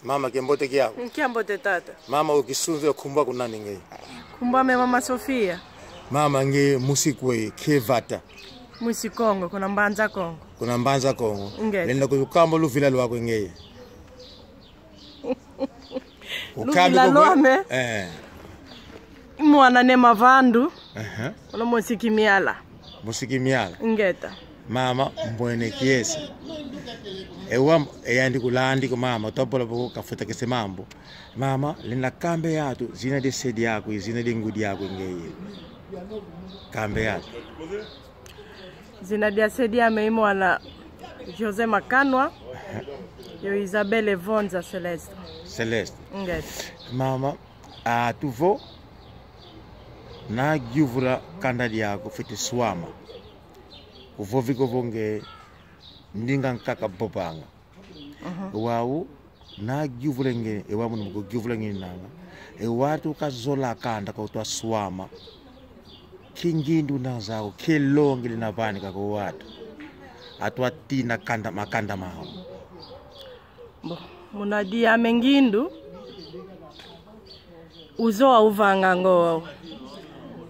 Mama kiambote kiako. Kiambote tata. Mama ukisunzo kumba kunani nge. Kumba me mama Sofia. Mama nge musikwe kevata. Musikongo kuna mbanza Kongo. Kuna mbanza Kongo. Lenda kukambo luvila lwako nge. Luvila lwame. Mwana ne mavandu. Kuna musiki miala. Musiki miala. Ngeta. Mama mbwene kiesa. Ewa eyandi kulandi ko mama topola boko kafuta kese mambo. Mama lina kambe yatu zina de sedi yako zina de ngudi yako ngeye. Kambe yatu. Zina de sedi ya meimo ala Jose Makanwa. Yo Isabelle Vonza Celeste. Celeste. Ngeta. Mama tuvo na gyuvura kandadi yako fiti swama. Uvoviko vonge ndinga nkaka bopanga. Wau na gyuvulenge ewa munu mko gyuvulenge nanga. Watu kazola kanda kwa utoa swama. Kingindu nazao kelongi linavani kako watu. Atua tina kanda makanda maho. Bo munadia mengindu uzoa uvanga ngo.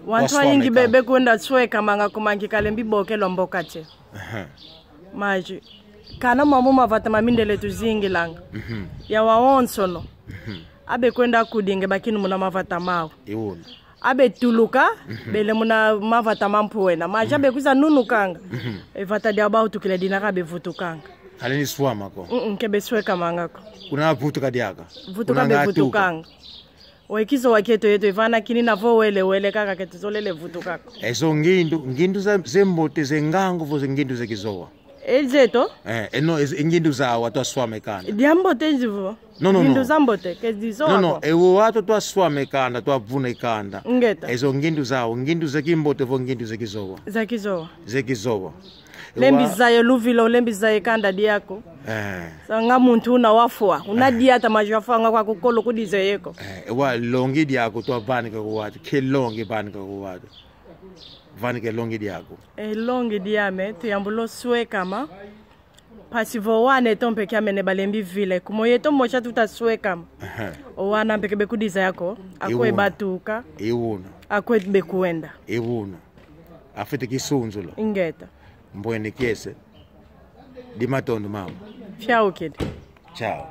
Wantwa ingi bebe kwenda sweka manga kumangi kalembi boke lombokache. Maji. Kana mamu mavata mamindele tuzingi langa. Ya waonsono. Abe kwenda kudinge bakini muna mavata mao. Iwona. Abe tuluka bele muna mavata mampuwena. Maji abe kuza nunu kanga. Evata diabao tukile dinaka be vutu kanga. Halini swama ko? Kebe sweka manga ko. Kuna vutu kadiaka? Vutu kabe vutu kanga. Wekizo waketo yeto ivana kini na vo wele kaka ketizolele vutu kako. Eso ngindu zembote zengangu vo ngindu zekizoa. Elzeto? No ngindu za watu aswame kanda. Diambote njivo? No. Ngindu zambote kezizoa. No, ewo watu tu aswame kanda, tu avune kanda. Ngeta. Eso ngindu zao, ngindu zekimbote vo ngindu zekizoa. Zekizoa. Lembi zaye luvilo, lembi zaye kanda diako. Sanga muntu unawafua. Unadiata majafanga kwa kukolo kudize yeko. Ewa longi diako tu avani kako watu. Ke longi vani kako watu. Vani ke longi diako. Longi diame, tuyambulo sue kama. Pasivo wane tompe kia mene balembi vile. Kumoye tombo cha tuta sue kama. Owana mpeke bekudize yako. Akwe batuka. Iwuna. Akwe bekuenda. Iwuna. Afite kisunzulo. Ngeta. Mbwene kiese. Dimatondo mama. Ciao kid. Ciao.